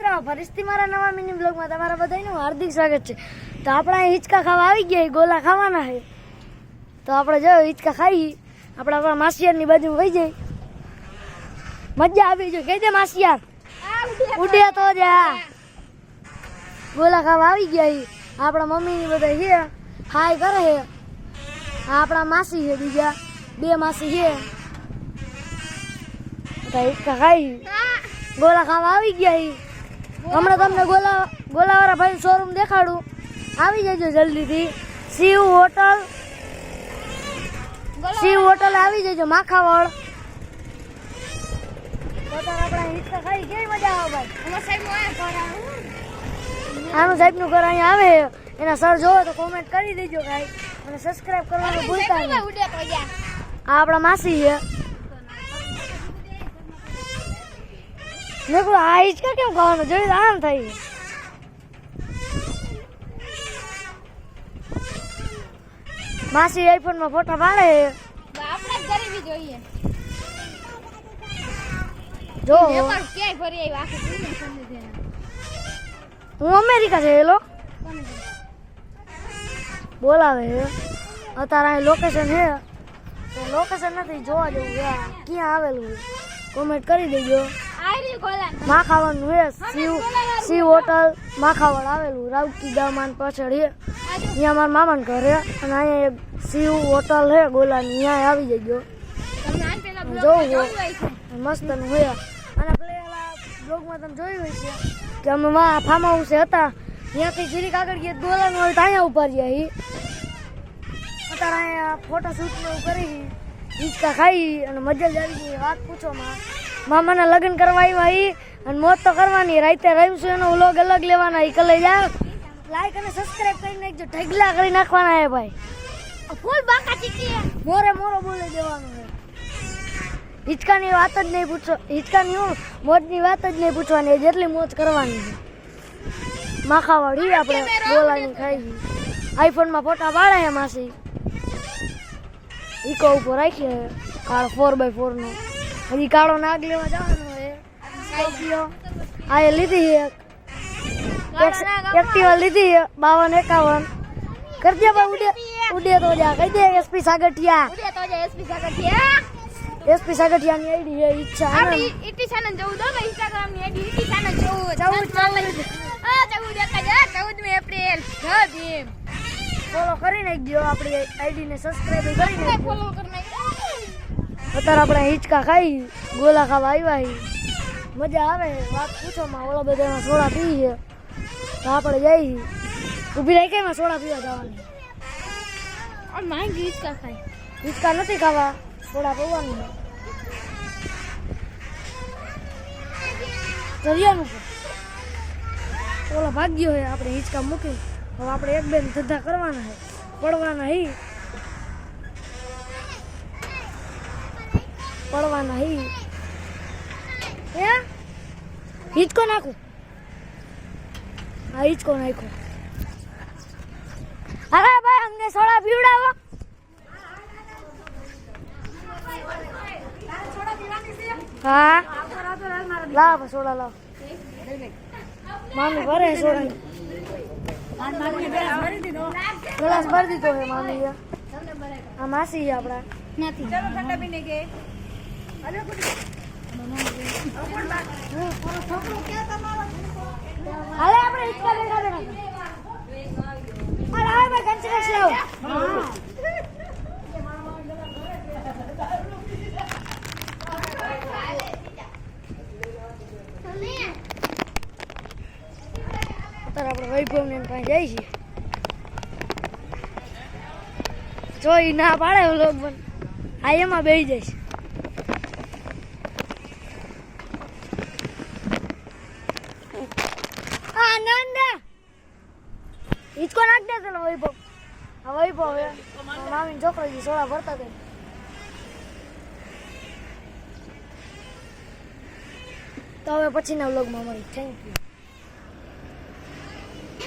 મિત્રો ફરીથી મારા નવા મિની બ્લોગમાં તમારા બધાનું હાર્દિક સ્વાગત છે। તો આપણે અહીં હિંચકા ખાવા આવી ગયા, ગોલા ખાવાના છે। તો આપણે જો હિંચકા ખાઈ આપણે આપણા માસિયારની બાજુ વહી જઈ, મજા આવી જો કહી દે માસિયાર ઉડે તો જા। ગોલા ખાવા આવી ગયા, આપણા મમ્મીની બધા છે હાય કરે છે। આપણા માસી છે, બીજા બે માસી છે। હિંચકા ખાઈ ગોલા ખાવા આવી ગયા। હમણાં તમને ગોલાવાળા ભાઈ શોરૂમ દેખાડું, આવી જજો જલ્દીથી। શિવ હોટલ આવી જજો માખાવળ। આપણે હિંચકા ખાઈ કેવી મજા આવે ભાઈ। આનું સાહેબનું ઘર અહીંયા આવે, એના સર જોવો તો કોમેન્ટ કરી દેજો ભાઈ, અને સબસ્ક્રાઇબ કરવાનું ભૂલતા નહીં। આ આપણા માસી છે। મેં કહું આ હિંચકા કેમ ખાવાનું જોયું આમ થાય। માસી આઈફોનમાં ફોટા પાડે, આપણે ગરીબી જોઈએ જો વેપાર ક્યાંય ફરી આવ્યો આખી દુનિયા સમજે છે। હું અમેરિકા જયેલો, બોલાવે છે અત્યારે અહીં લોકેશન છે, તો લોકેશન નથી જોવા જેવું છે, ક્યાં આવેલું કોમેન્ટ કરી દેજો। માખાવાનું છે શિવ હોટલ માખાવડ આવેલું, રાવકી ગામમાં પાછળ છે, ત્યાં મારા મામાને ઘર છે, અને અહીંયા એક શિવ હોટલ છે ગોલાની, ત્યાં આવી જજો જોવું મસ્તનું હોય। અને પેલા બ્લોગમાં તમે જોયું હોય છે કે અમે ફાર્મ હાઉસે હતા, ત્યાંથી જીરીક આગળ ગયા ગોલાનું હોય તો અહીંયા ઉભા રહ્યા। અત્યારે અહીંયા ફોટોશૂટ ને એવું કરી હિંચકા ખાઈ અને મજા જ આવી ગઈ। વાત પૂછો મામાના લગ્ન કરવા આવ્યા અને મોજ તો કરવાની, રાતે રહીશું એનો વ્લોગ અલગ લેવાના। એ કલે જાવ લાઈક અને સબસ્ક્રાઇબ કરી નાખજો, ઢગલા કરી નાખવાના હે ભાઈ, ફૂલ બાકા ચીકી મોરે મોરો બોલી દેવાનું છે। હિંચકાની વાત જ નહીં પૂછો, હિંચકાની મોજની વાત જ નહીં પૂછવાની, જેટલી મોજ કરવાની છે। માખાવાળી આપણે બોલાની ખાઈ આઈફોનમાં ફોટા પાડે છે માસી, ઈકો ઉપર રાખીએ કાળો 4x4 નો। હજી કાળો નાગ લેવા જવાનો છે, સ્કોર્પિયો આ લીધી છે, એક્ટિવા લીધી છે 52-51 કરજે ભાઈ, ઉડે તો જા કહી દે એસપી સાગઠિયા, એસપી સાગઠિયાની આઈડી છે ઈચ્છા આપણી ઈટી ચેનલ જોવું દો ભાઈ, ઇન્સ્ટાગ્રામ ની આઈડી ઈટી ચેનલ જોવું 14 એપ્રિલ જય ભીમ ફોલો કરી નાખજો, આપણી આઈડી ને સબસ્ક્રાઇબ કરી નાખજો। ફોલો કરી નાખજો। અત્યારે આપણે હિંચકા ખાઈ ગોલા ખાવા આવ્યા, મજા આવે વાત પૂછો માં। ઓલા બધામાં સોડા પી છે, તો આપણે જઈ ઊભી રહી કઈ સોડા પીવા જવાની, और માંગી હિંચકા ખાઈ, હિંચકા નથી ખાવા, સોડા પીવાનું છે। દરિયાનું ઓલા ભાગ્યો છે, આપણે હિંચકા મૂકી હવે આપણે એક બેન ધંધા કરવાના છે, પડવાના હે હિંચકો નાખો, હા હિંચકો નાખો। અરે ભાઈ અમને સોડા પીવડાવો, હા લાવ સોડા લાવ, મામી ભરે સોડા ગ્લાસ ભરી દીધો છે મામી, આ માસી છે આપણા નથી ચલો ઠંડા પીને કે હાલે આપણે હિંચકા લેવા દેના, અરે આ ભાઈ કંચરસ લાવ, અત્યારે આપણે વૈભવ ને પાસે જઈએ છીએ, જો ઈ ના પાડે લોક બન આ એમાં બેસી જઈશ। આનંદ હિંચકો નાખ દે તને વૈભવ, આ વૈભવ હે મામી છોકરો સોડા ભરતા હતા। તો હવે પછીના વ્લોગમાં મળી, થેન્ક યુ।